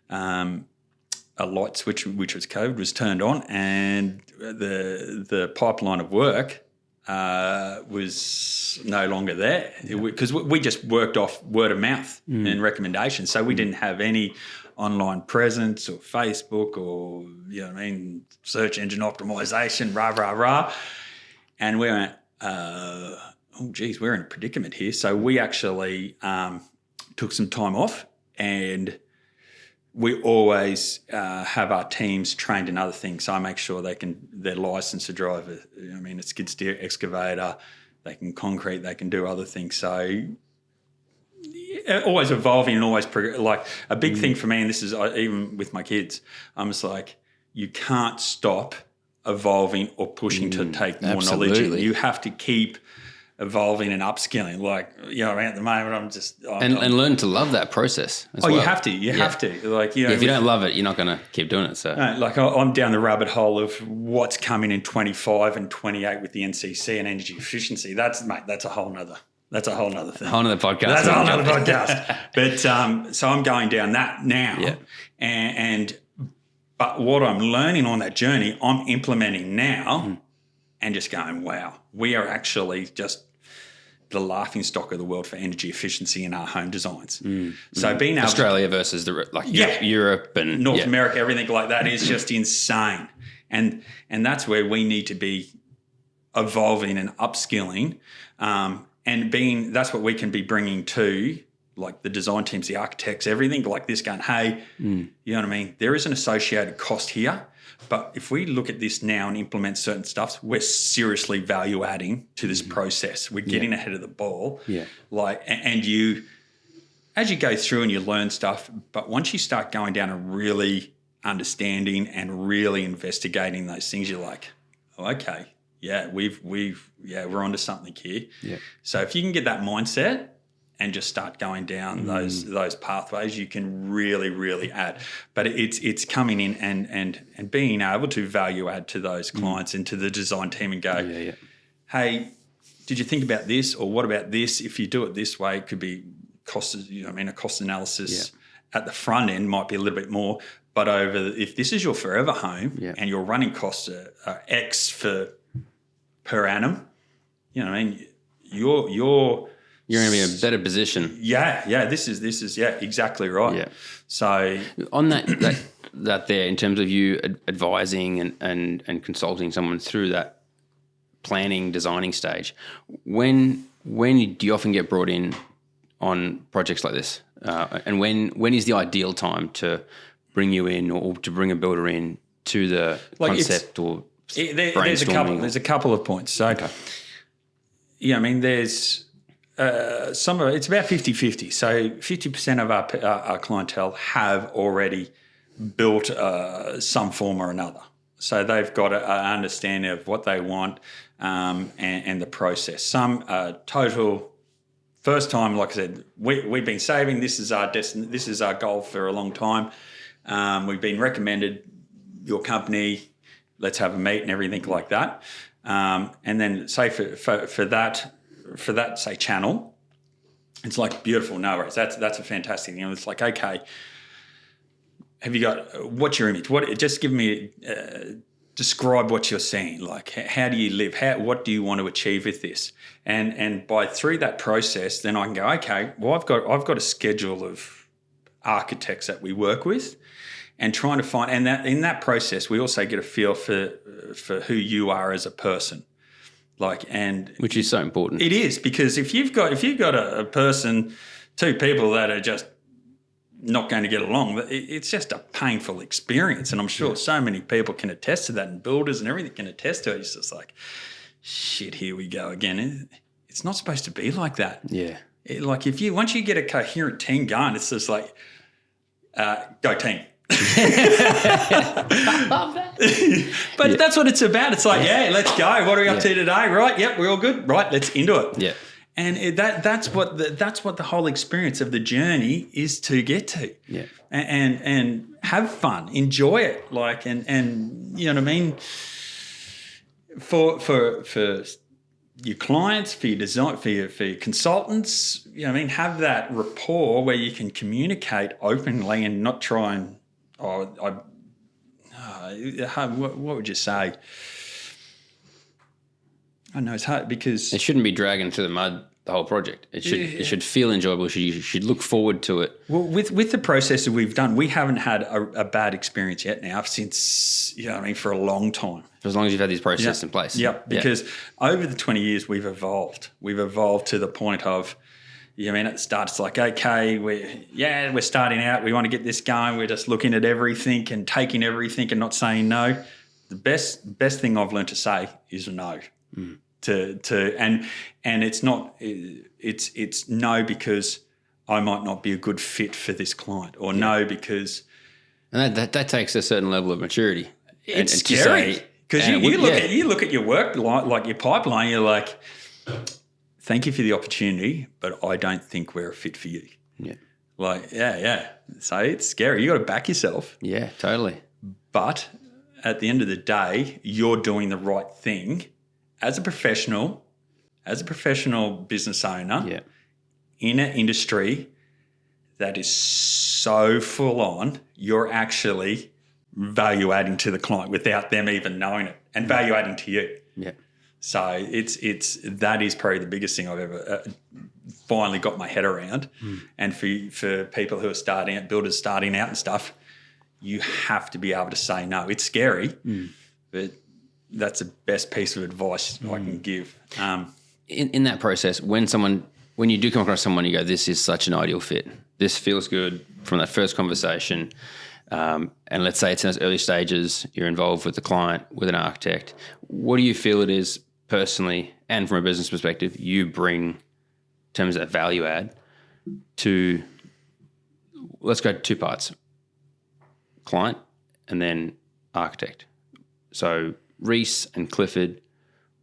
a light switch, which was COVID, was turned on, and the pipeline of work was no longer there because we just worked off word of mouth and recommendations. So we didn't have any online presence or Facebook or, search engine optimization, rah. And we went, we're in a predicament here. So we actually took some time off, and we always have our teams trained in other things. So I make sure they're licensed to drive a skid steer, excavator, they can concrete, they can do other things. So always evolving and always like a big thing for me, and this is even with my kids, I'm just like, you can't stop evolving or pushing to take more knowledge in. You have to keep evolving and upskilling. Like, at the moment I'm learn to love that process as well. You have to. You have to. Like, if you don't love it, you're not going to keep doing it. So, I'm down the rabbit hole of what's coming in 25 and 28 with the NCC and energy efficiency. That's a whole nother. That's a whole nother thing. Whole nother podcast. That's a whole nother podcast. But so I'm going down that now, but what I'm learning on that journey, I'm implementing now, and just going, wow, we are actually just the laughing stock of the world for energy efficiency in our home designs. So being able Australia versus Europe and North America, everything like that is just insane. And that's where we need to be evolving and upskilling, and that's what we can be bringing to, like, the design teams, the architects, everything like this, going, hey, you know what I mean? There is an associated cost here, but if we look at this now and implement certain stuff, we're seriously value adding to this process. We're getting ahead of the ball. Yeah. And you, as you go through and you learn stuff, but once you start going down and really understanding and really investigating those things, you're like, oh, okay, yeah, we're onto something here. Yeah. So if you can get that mindset and just start going down those pathways, you can really, really add. But it's coming in and being able to value add to those clients and to the design team and go, hey, did you think about this, or what about this? If you do it this way, it could be cost. A cost analysis at the front end might be a little bit more, but if this is your forever home and your running costs are X per annum, you're going to be in a better position. Yeah. This is exactly right. Yeah. So on that there, in terms of you advising and consulting someone through that planning, designing stage, when do you often get brought in on projects like this? And when is the ideal time to bring you in, or to bring a builder in to the concept or brainstorming? There's a couple of points. So, there's some of it's about 50-50. So 50% of our clientele have already built some form or another. So they've got an understanding of what they want and the process. Some total first time, like I said, we've been saving. This is our this is our goal for a long time. We've been recommended your company. Let's have a meet and everything like that. And then say for that say channel, it's like beautiful. No worries. That's a fantastic thing. It's like, okay, have you got, what's your image? Just give me, describe what you're seeing. Like, how do you live? What do you want to achieve with this? And through that process, then I can go, okay, well, I've got a schedule of architects that we work with, and trying to find, and that in that process, we also get a feel for who you are as a person. Which is so important. It is, because if you've got a person, two people that are just not going to get along, it's just a painful experience. And I'm sure so many people can attest to that, and builders and everything can attest to it. It's just like, shit, here we go again. It's not supposed to be like that. Yeah. Once you get a coherent team going, it's just like, go team. I love that. But that's what it's about. It's like, let's go. What are we up to today? Right. Yep. We're all good. Right. Let's into it. Yeah. And that's what the whole experience of the journey is to get to. Yeah. And have fun, enjoy it. And you know what I mean? For your clients, for your design, for your consultants, you know what I mean? Have that rapport where you can communicate openly and not try and, what would you say? I know it's hard because it shouldn't be dragging through the mud the whole project. It should feel enjoyable. You should look forward to it. Well, with the processes we've done, we haven't had a bad experience yet now since, for a long time. For as long as you've had these processes in place. Yep, because over the 20 years we've evolved. We've evolved to the point of, at the start it's like, okay, we're starting out. We want to get this going. We're just looking at everything and taking everything and not saying no. The best thing I've learned to say is no. And it's not it's no because I might not be a good fit for this client, or no because that takes a certain level of maturity. It's scary because you look at your work like your pipeline, you're like, thank you for the opportunity, but I don't think we're a fit for you. Yeah. So it's scary. You got to back yourself. Yeah, totally. But at the end of the day, you're doing the right thing as a professional business owner in an industry that is so full on. You're actually value adding to the client without them even knowing it, and value adding to you. Yeah. So that is probably the biggest thing I've ever finally got my head around. And for people who are starting out, builders starting out and stuff, you have to be able to say no. It's scary, but that's the best piece of advice I can give. In that process, when you do come across someone, you go, this is such an ideal fit. This feels good from that first conversation. And let's say it's in those early stages, you're involved with the client, with an architect. What do you feel it is personally and from a business perspective you bring in terms of that value add to, let's go to two parts, client and then architect. So Reece and Clifford,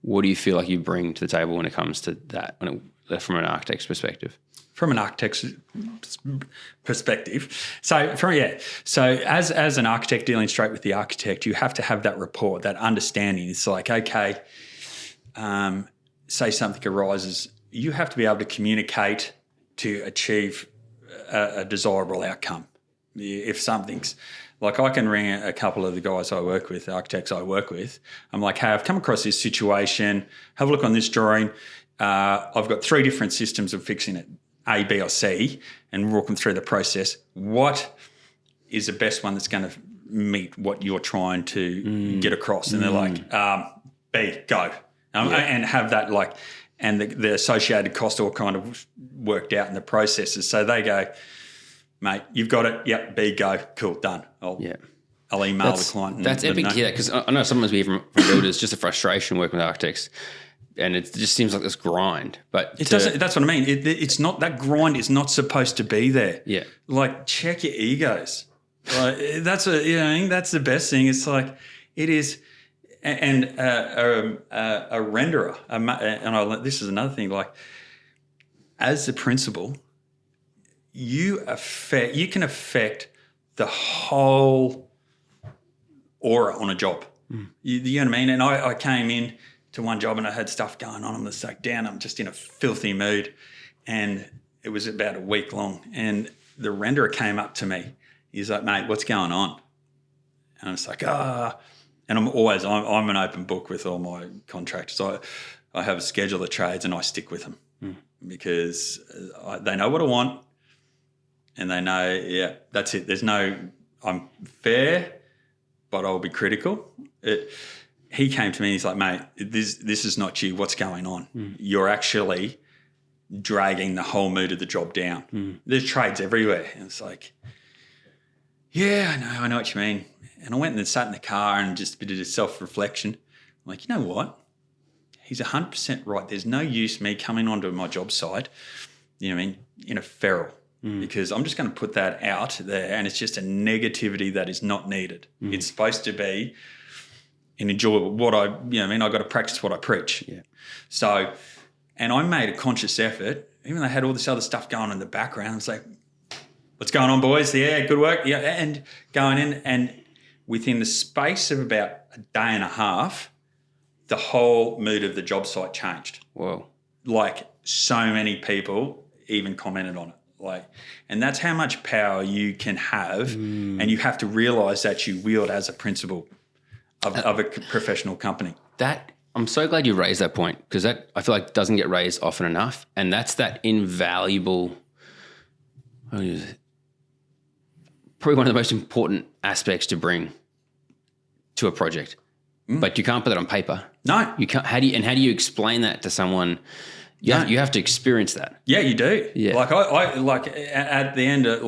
what do you feel like you bring to the table when it comes to that from an architect's perspective? From an architect's perspective. So as an architect dealing straight with the architect, you have to have that rapport, that understanding. It's like, okay, say something arises, you have to be able to communicate to achieve a desirable outcome. If something's like, I can ring a couple of the guys I work with, architects I work with. I'm like, hey, I've come across this situation. Have a look on this drawing. I've got 3 different systems of fixing it, A, B, or C, and walk them through the process. What is the best one that's going to meet what you're trying to get across? And they're like, B, go. And have that and the associated cost all kind of worked out in the processes. So they go, mate, you've got it. Yep, B, go. Cool, done. I'll email the client. That's epic, because I know sometimes we hear from builders just a frustration working with architects, and it just seems like this grind. But it doesn't. That's what I mean. It's not, that grind is not supposed to be there. Yeah. Like, check your egos. That's that's the best thing. It's like it is. And a renderer, this is another thing. Like, as the principal, you can affect the whole aura on a job. You know what I mean? And I came in to one job and I had stuff going on. I'm just like down. I'm just in a filthy mood, and it was about a week long. And the renderer came up to me. He's like, mate, what's going on? And I'm just like, And I'm an open book with all my contractors. I have a schedule of trades and I stick with them because they know what I want, and they know, that's it. I'm fair, but I'll be critical. He came to me and he's like, mate, this is not you. What's going on? You're actually dragging the whole mood of the job down. There's trades everywhere. And it's like, I know what you mean. And I went and sat in the car and just did a self-reflection. I'm like, you know what? He's 100% right. There's no use me coming onto my job site, in a feral, because I'm just going to put that out there, and it's just a negativity that is not needed. It's supposed to be an enjoyable. I got to practice what I preach. Yeah. So, and I made a conscious effort, even though I had all this other stuff going on in the background. I was like, what's going on, boys? Yeah, good work. Yeah, and going in, and within the space of about a day and a half, the whole mood of the job site changed. Whoa. Like, so many people even commented on it. And that's how much power you can have, and you have to realise that you wield as a principal of a professional company. That I'm so glad you raised that point, because that I feel like doesn't get raised often enough, and that's that invaluable. Probably one of the most important aspects to bring to a project, but you can't put that on paper. No, you can't. How do you explain that to someone? You have to experience that. Yeah, you do. Yeah. Like I like at the end of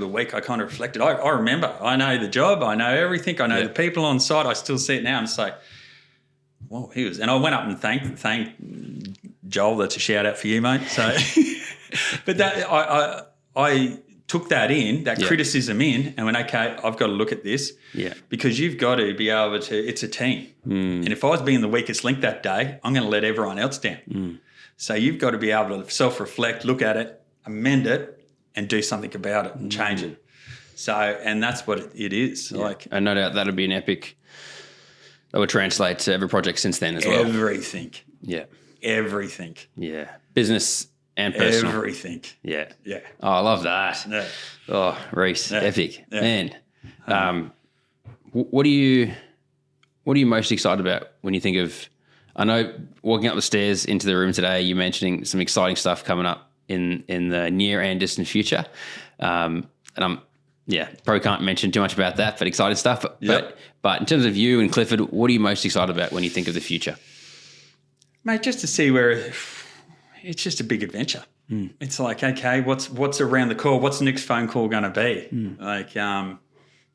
the week, I kind of reflected. I remember. I know the job. I know everything. I know the people on site. I still see it now. I'm just like, well, he was. And I went up and thanked Joel. That's a shout out for you, mate. So, but that I took that in, that criticism in, and went, okay, I've got to look at this. Yeah. Because you've got to be able to. It's a team. And if I was being the weakest link that day, I'm going to let everyone else down. So you've got to be able to self-reflect, look at it, amend it, and do something about it and change it. So, and that's what it is. Yeah. Like, and no doubt that'll be an epic. That would translate to every project since then as well. Everything. Yeah. Everything. Yeah. Business and personal. Everything. Yeah. Yeah. Oh, I love that. Yeah. Oh, Reece, epic. Yeah. Man. What are you most excited about when you think of? I know walking up the stairs into the room today, you're mentioning some exciting stuff coming up in the near and distant future. And I'm, probably can't mention too much about that, but exciting stuff. But in terms of you and Clifford, what are you most excited about when you think of the future? Mate, just to see where it's just a big adventure. It's like, okay, what's around the corner? What's the next phone call going to be? Like,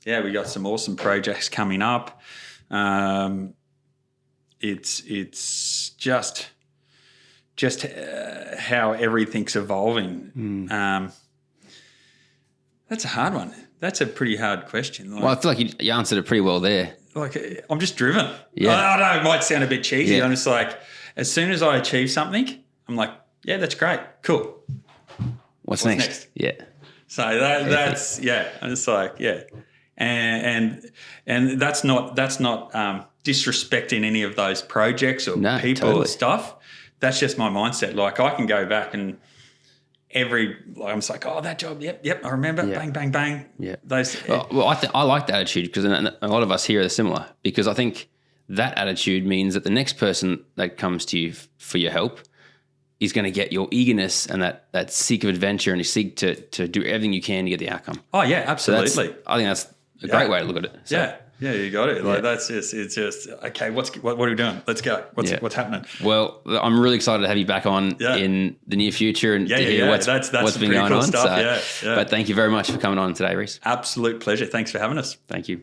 we got some awesome projects coming up. It's just how everything's evolving. That's a hard one. That's a pretty hard question. Like, well, I feel like you answered it pretty well there. Like, I'm just driven. Yeah. I know it might sound a bit cheesy. Yeah. I'm just like, as soon as I achieve something, I'm like, yeah, that's great. Cool. What's next? Yeah. So that's I'm just like, yeah. And that's not disrespecting any of those projects or people or stuff. That's just my mindset. Like, I can go back and I'm just like, oh, that job, yep, I remember, bang, bang, bang. Yeah. Those. Well, I like that attitude, because a lot of us here are similar, because I think that attitude means that the next person that comes to you for your help is going to get your eagerness and that seek of adventure, and you seek to do everything you can to get the outcome. Oh yeah, absolutely. So I think that's a great way to look at it. So, yeah, you got it. Like, it's just okay. What are we doing? Let's go. What's happening? Well, I'm really excited to have you back on in the near future and to hear what's been going on. Stuff. So, but thank you very much for coming on today, Reece. Absolute pleasure. Thanks for having us. Thank you.